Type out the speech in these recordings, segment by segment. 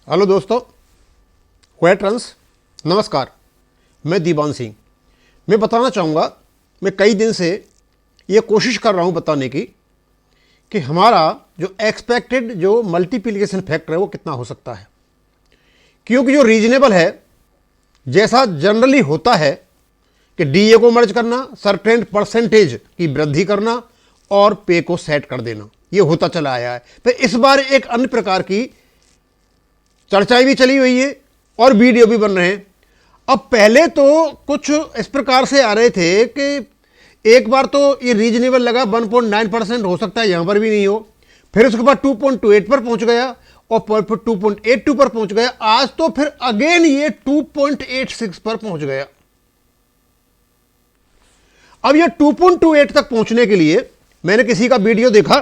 Hello दोस्तों, क्वेट्रंस नमस्कार। मैं दीवान सिंह। मैं बताना चाहूँगा, मैं कई दिन से ये कोशिश कर रहा हूँ बताने की कि हमारा जो एक्सपेक्टेड जो मल्टीप्लिकेशन फैक्टर है वो कितना हो सकता है। क्योंकि जो रीजनेबल है, जैसा जनरली होता है कि डीए को मर्ज करना, सर्टेन परसेंटेज की वृद्धि करना और पे को सेट कर देना, ये होता चला आया है। तो इस बार एक अन्य प्रकार की चर्चाएं भी चली हुई है और वीडियो भी बन रहे हैं। अब पहले तो कुछ इस प्रकार से आ रहे थे कि एक बार तो ये रीजनेबल लगा 1.9% हो सकता है, यहां पर भी नहीं हो। फिर उसके बाद 2.28 पर पहुंच गया और फिर 2.82 पर पहुंच गया। आज तो फिर अगेन ये 2.86 पर पहुंच गया। अब ये 2.28 तक पहुंचने के लिए मैंने किसी का वीडियो देखा,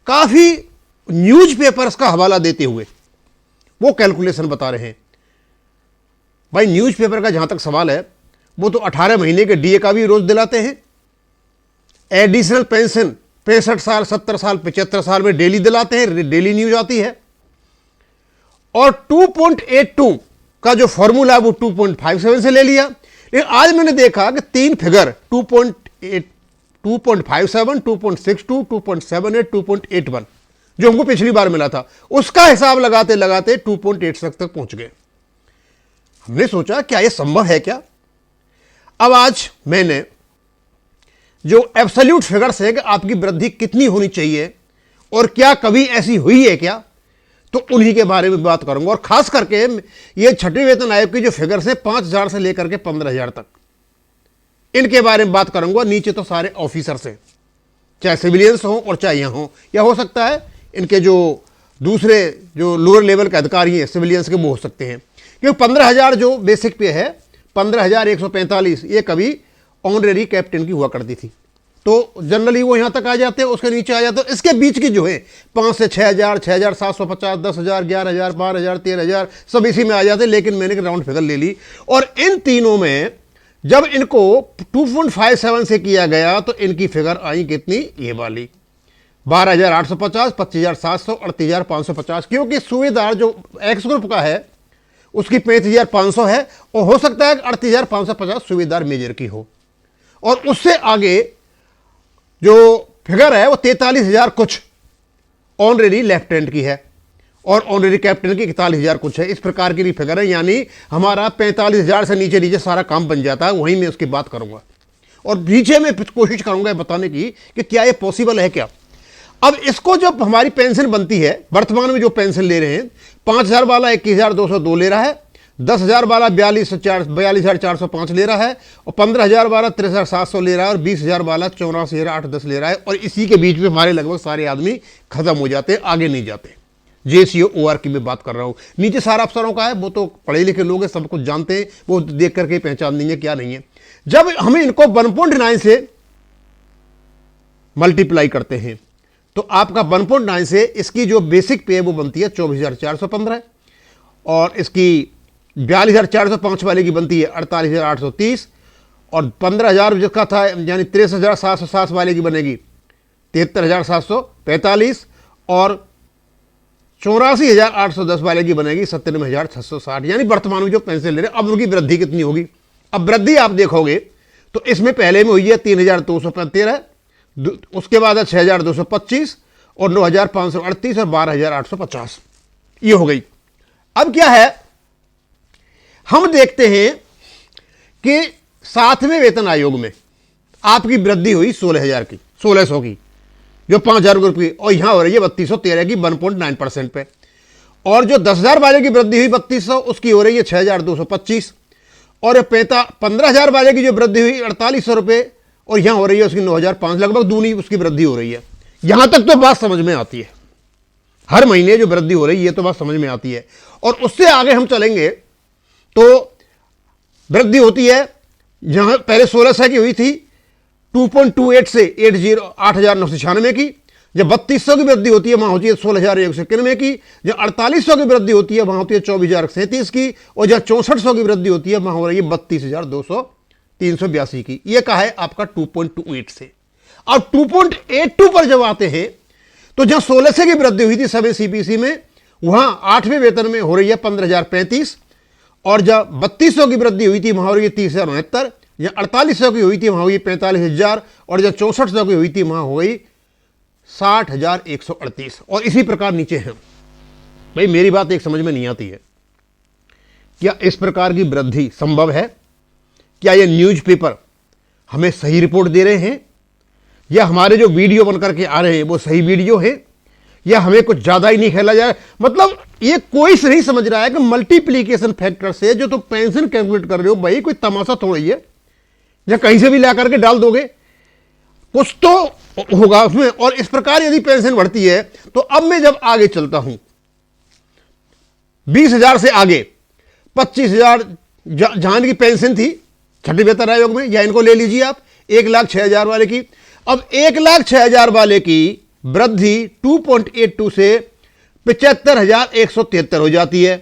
काफी न्यूज़पेपर्स का हवाला देते हुए वो कैलकुलेशन बता रहे हैं। भाई न्यूज़पेपर का जहां तक सवाल है, वो तो 18 महीने के डीए का भी रोज दिलाते हैं। एडिशनल पेंशन 65 साल, 70 साल, 75 साल में डेली दिलाते हैं, डेली न्यूज आती है। और 2.82 का जो फॉर्मूला है वो 2.57 से ले लिया। लेकिन आज मैंने देखा कि तीन फिगर 2.8, 2.57, 2.62, 2.78, 2.81 जो हमको पिछली बार मिला था, उसका हिसाब लगाते लगाते 2.86 तक पहुंच गए। हमने सोचा क्या यह संभव है क्या। अब आज मैंने जो एब्सोल्यूट फिगर्स है कि आपकी वृद्धि कितनी होनी चाहिए और क्या कभी ऐसी हुई है क्या, तो उन्हीं के बारे में बात करूंगा। और खास करके ये छठे वेतन आयोग की जो फिगर्स है 5,000 से लेकर के 15,000 तक, इनके बारे में बात करूंगा। नीचे तो सारे ऑफिसर्स हैं, चाहे सिविलियंस हो और चाहे यहां हो, या हो सकता है इनके जो दूसरे जो लोअर लेवल के अधिकारी हैं सिविलियंस के, वो हो सकते हैं। क्योंकि 15,000 जो बेसिक पे है, 15,145 ये कभी ऑनरेरी कैप्टन की हुआ करती थी, तो जनरली वो यहां तक आ जाते हैं, उसके नीचे आ जाते हैं। इसके बीच की जो है 5 से 6,000, 6,750, 10,000, 11,000, 12,000, 13,000 सब इसी में आ जाते हैं। लेकिन मैंने राउंड फिगर ले ली और इन तीनों में जब इनको 2.57 से किया गया तो इनकी फिगर आई कितनी, ये वाली 12,850, 25,700, 38,550। क्योंकि सूबेदार जो एक्स ग्रुप का है उसकी 35,500 है और हो सकता है 38,550 सूबेदार मेजर की हो। और उससे आगे जो फिगर है वो 43,000 कुछ ऑनरेरी लेफ्टिनेंट की है और ऑनरेरी कैप्टन की 41,000 कुछ है। इस प्रकार की फिगर है, यानी हमारा 45,000 से नीचे नीचे सारा काम बन जाता है। वहीं मैं उसकी बात करूंगा और नीचे में कोशिश करूंगा बताने की कि क्या ये पॉसिबल है क्या। अब इसको जब हमारी पेंशन बनती है, वर्तमान में जो पेंशन ले रहे हैं, 5,000 वाला 21,202 ले रहा है, 10,000 वाला 42,405 ले रहा है और 15,000 वाला 63,700 ले रहा है और 20,000 वाला 84,810 ले रहा है। और इसी के बीच में हमारे लगभग सारे आदमी खत्म हो जाते हैं, आगे नहीं जाते। जेसीओ ओआर की मैं बात कर रहा हूं। नीचे सारा अफसरों का है, वो तो पढ़े लिखे लोग हैं, सब कुछ जानते हैं, वो देख करके पहचान देंगे क्या नहीं है। जब हम इनको 1.9 से मल्टीप्लाई करते हैं तो आपका 1.9 से इसकी जो बेसिक पे है वो बनती है 24,415 और इसकी 42,405 वाले की बनती है 48,830 और 15,000 जिसका था यानी 63,760 वाले की बनेगी 73,745 और 84,810 वाले की बनेगी 97,660। यानी वर्तमान में जो पेंशन ले रहे हैं, अब उनकी वृद्धि कितनी होगी। अब वृद्धि आप देखोगे तो इसमें पहले में हुई है 3,213, उसके बाद है 6,225 और 9,538 और 12,850, ये हो गई। अब क्या है, हम देखते हैं कि 7वें वेतन आयोग में आपकी वृद्धि हुई 16,000 की, जो 5,000 रुपये, और यहां हो रही है 3,213 की 1.9% पे। और जो 10,000 वाले की वृद्धि हुई 3,200, उसकी हो रही है 6,225 और 15,000 वाले की जो वृद्धि हुई 4,800 रुपये और यहां हो रही है उसकी 9,500, लगभग दूनी उसकी वृद्धि हो रही है। यहां तक तो बात समझ में आती है, हर महीने जो वृद्धि हो रही है ये तो बात समझ में आती है। और उससे आगे हम चलेंगे तो वृद्धि होती है, जहां पहले 1600 की हुई थी 2.28 से 8,996 की, जब 3,200 की वृद्धि होती है वहां होती है 16,191 की, जब 4,800 की वृद्धि होती है वहां होती है 24,037 की और जब 6400 की वृद्धि होती है वहां हो रही है 32,382 की। यह कहा है आपका 2.28 से। अब 2.82 पर जब आते हैं तो जहां 1600 की वृद्धि हुई थी सभी सीपीसी में वहां 8वें वेतन में हो रही है 15,035, और जब 3200 की वृद्धि हुई थी वहां हो रही है 30,069, या 4800 की हुई थी वहां हुई 45,000, और जब 6400 की हुई थी वहां हो गई 60,138, और इसी प्रकार नीचे हैं। भाई मेरी बात एक समझ में नहीं आती है, क्या इस प्रकार की वृद्धि संभव है? क्या ये न्यूज़पेपर हमें सही रिपोर्ट दे रहे हैं, या हमारे जो वीडियो बनकर के आ रहे हैं वो सही वीडियो है, या हमें कुछ ज्यादा ही नहीं खेला जा रहा? मतलब ये कोई से नहीं समझ रहा है कि मल्टीप्लीकेशन फैक्टर से जो तुम पेंशन कैलकुलेट कर रहे हो, भाई कोई तमाशा थोड़ी है, या कहीं से भी ला करके डाल दोगे, कुछ तो होगा उसमें। और इस प्रकार यदि पेंशन बढ़ती है तो अब मैं जब आगे चलता हूं 20,000 से आगे 25,000 जहां की पेंशन थी छठी वेतन आयोग में, या इनको ले लीजिए आप 1,06,000 वाले की, अब 1,06,000 वाले की वृद्धि 2.82 से 75,173 हो जाती है।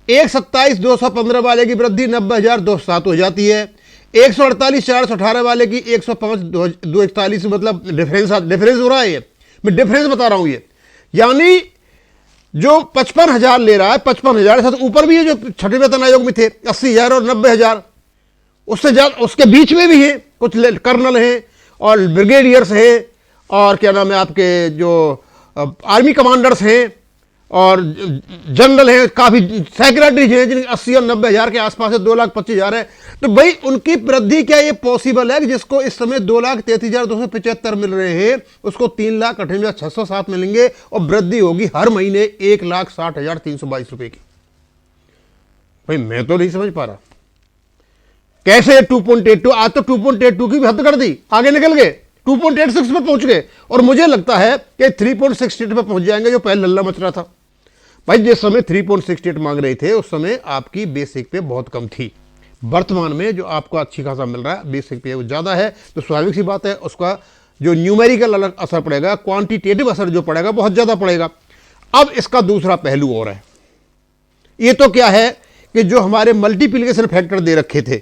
1,27,215 वाले की वृद्धि 90,207 हो जाती है। 148,418 वाले की 105,241, मतलब डिफरेंस हो रहा है, ये मैं डिफरेंस बता रहा हूं ये, यानी जो 55,000 ले रहा है 55,000 से ऊपर भी है जो छठे वेतन आयोग में थे 80,000 और 90,000, उससे ज्यादा उसके बीच में भी है, कुछ कर्नल हैं और ब्रिगेडियर्स हैं, और क्या नाम है आपके जो आर्मी कमांडर्स हैं और जनरल हैं, काफी सेक्रेटरीज हैं जिनके 80 और 90,000 के आसपास है, 2,25,000 है। तो भाई उनकी वृद्धि क्या ये पॉसिबल है कि जिसको इस समय 2,33,275 मिल रहे हैं उसको 3,58,607 मिलेंगे, और वृद्धि होगी हर महीने 1,60,322 रुपए की? भाई मैं तो नहीं समझ पा रहा कैसे 2.82, आज तो 2.82 की भी हद कर दी, आगे निकल गए 2.86 पे पहुंच गए, और मुझे लगता है कि 3.68 पे पहुंच जाएंगे जो पहले लल्ला मच रहा था। भाई जिस समय 3.68 मांग रहे थे उस समय आपकी बेसिक पे बहुत कम थी, वर्तमान में जो आपको अच्छी खासा मिल रहा है बेसिक पे वो ज्यादा है, तो स्वाभाविक सी बात है उसका जो न्यूमेरिकल अलग असर पड़ेगा, क्वांटिटेटिव असर जो पड़ेगा बहुत ज्यादा पड़ेगा। अब इसका दूसरा पहलू और है, ये तो क्या है कि जो हमारे मल्टीप्लीकेशन फैक्टर दे रखे थे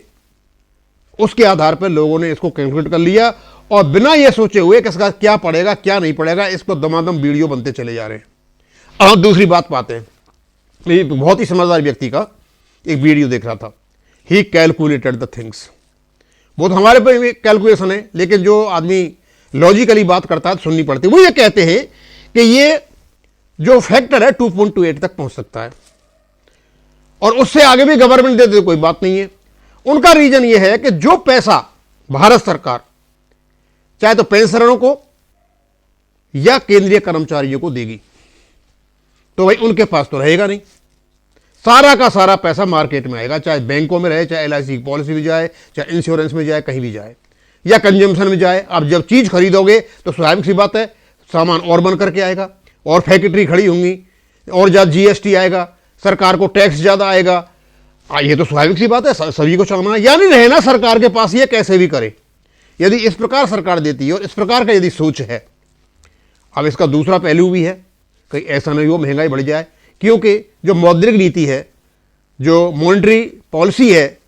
उसके आधार पर लोगों ने इसको कैलकुलेट कर लिया, और बिना ये सोचे हुए कि इसका क्या पड़ेगा क्या नहीं पड़ेगा, इसको दमादम वीडियो बनते चले जा रहे हैं। अब दूसरी बात पाते हैं, ये बहुत ही समझदार व्यक्ति का एक वीडियो देख रहा था, ही कैलकुलेटेड द थिंग्स। वो तो हमारे पे कैलकुलेशन है, लेकिन जो आदमी लॉजिकली बात करता है तो सुननी पड़ती है। वो ये कहते हैं कि ये जो फैक्टर है 2.28 तक पहुंच सकता है, और उससे आगे भी गवर्नमेंट दे दे कोई बात नहीं है। उनका रीजन ये है कि जो पैसा भारत सरकार चाहे तो पेंशनरों को या केंद्रीय कर्मचारियों को देगी, तो भाई उनके पास तो रहेगा नहीं, सारा का सारा पैसा मार्केट में आएगा, चाहे बैंकों में रहे, चाहे LIC की पॉलिसी में जाए, चाहे इंश्योरेंस में जाए, कहीं भी जाए, या कंजम्पशन में जाए। आप जब चीज खरीदोगे तो स्वाभाविक सी बात है सामान और बन करके आएगा, और फैक्ट्री खड़ी होंगी, और ज्यादा GST आएगा, सरकार को टैक्स ज्यादा आएगा। ये तो स्वाभाविक सी बात है, सभी को चाहना है, यानी रहना सरकार के पास ये कैसे भी करे। यदि इस प्रकार सरकार देती है और इस प्रकार का यदि सोच है, अब इसका दूसरा पहलू भी है, कहीं ऐसा नहीं हो महंगाई बढ़ जाए, क्योंकि जो मौद्रिक नीति है, जो मॉनेटरी पॉलिसी है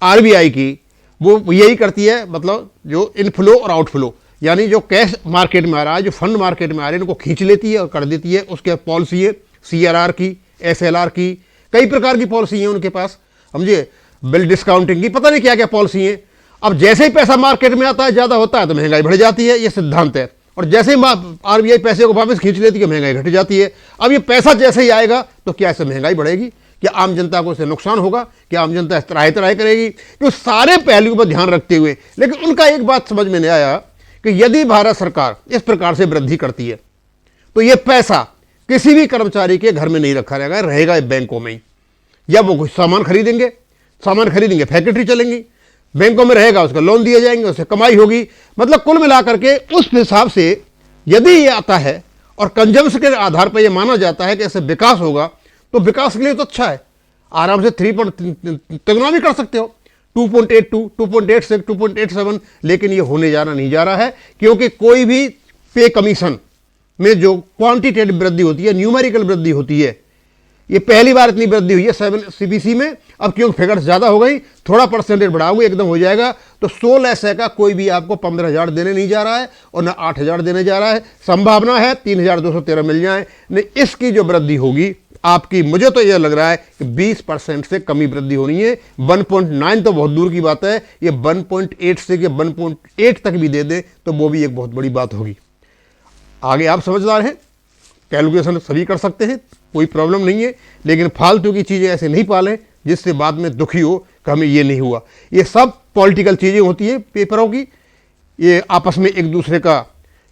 RBI की, वो यही करती है, मतलब जो इनफ्लो और आउटफ्लो, यानी जो कैश मार्केट में आ रहा है, जो फंड मार्केट में आ रहे हैं, इनको खींच लेती है और कर देती है। उसके पॉलिसी है CRR की, SLR की, कई प्रकार की पॉलिसी है उनके पास, समझिए, बिल डिस्काउंटिंग की, पता नहीं क्या क्या पॉलिसी है। अब जैसे ही पैसा मार्केट में आता है, ज्यादा होता है तो महंगाई बढ़ जाती है, ये सिद्धांत है, और जैसे ही RBI पैसे को वापस खींच लेती है महंगाई घट जाती है। अब ये पैसा जैसे ही आएगा तो क्या इससे महंगाई बढ़ेगी, क्या आम जनता को इससे नुकसान होगा, क्या आम जनता इस त्राही करेगी? तो सारे पहलुओं पर ध्यान रखते हुए, लेकिन उनका एक बात समझ में नहीं आया कि यदि भारत सरकार इस प्रकार से वृद्धि करती है तो ये पैसा किसी भी कर्मचारी के घर में नहीं रखा रहेगा बैंकों में ही, या वो कुछ सामान खरीदेंगे फैक्ट्री चलेंगी, बैंकों में रहेगा, उसका लोन दिए जाएंगे, उससे कमाई होगी। मतलब कुल मिलाकर के उस हिसाब से यदि ये आता है और कंजम्पशन के आधार पर यह माना जाता है कि ऐसे विकास होगा, तो विकास के लिए तो अच्छा है, आराम से 3 तिगुना भी कर सकते हो, 2.82, 2.86, 2.87, लेकिन ये होने जाना नहीं जा रहा है, क्योंकि कोई भी पे कमीशन में जो क्वांटिटेटिव वृद्धि होती है, न्यूमेरिकल वृद्धि होती है, ये पहली बार इतनी वृद्धि हुई है 7 CPC में। अब क्योंकि फिगर्स ज्यादा हो गई, थोड़ा परसेंटेज बढ़ाओगे एकदम हो जाएगा, तो 16 का कोई भी आपको 15,000 देने नहीं जा रहा है और ना 8,000 देने जा रहा है। संभावना है 3,213 मिल जाए, नहीं इसकी जो वृद्धि होगी आपकी, मुझे तो यह लग रहा है कि 20% से कमी वृद्धि होनी है। 1.9 तो बहुत दूर की बात है, ये 1.8 से 1.8 तक भी दे दें तो वो भी एक बहुत बड़ी बात होगी। आगे आप समझदार हैं, कैलकुलेशन सभी कर सकते हैं, कोई प्रॉब्लम नहीं है, लेकिन फालतू की चीज़ें ऐसे नहीं पालें जिससे बाद में दुखी हो कि हमें ये नहीं हुआ। ये सब पॉलिटिकल चीज़ें होती है पेपरों की, ये आपस में एक दूसरे का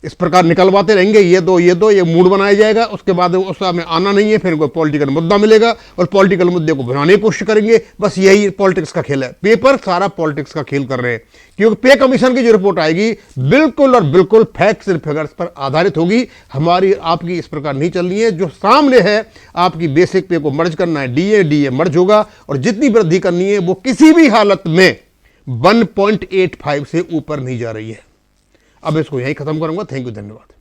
इस प्रकार निकलवाते रहेंगे, ये दो ये मूड बनाया जाएगा, उसके बाद उस में आना नहीं है, फिर कोई पॉलिटिकल मुद्दा मिलेगा और पॉलिटिकल मुद्दे को बनाने की कोशिश करेंगे। बस यही पॉलिटिक्स का खेल है, पेपर सारा पॉलिटिक्स का खेल कर रहे हैं। क्योंकि पे कमीशन की जो रिपोर्ट आएगी बिल्कुल और बिल्कुल फैक्ट्स एंड फिगर्स पर आधारित होगी, हमारी आपकी इस प्रकार नहीं चलनी है। जो सामने है आपकी बेसिक पे को मर्ज करना है, डीए मर्ज होगा, और जितनी वृद्धि करनी है वो किसी भी हालत में 1.85 से ऊपर नहीं जा रही है। अब इसको यहीं खत्म करूंगा। थैंक यू, धन्यवाद।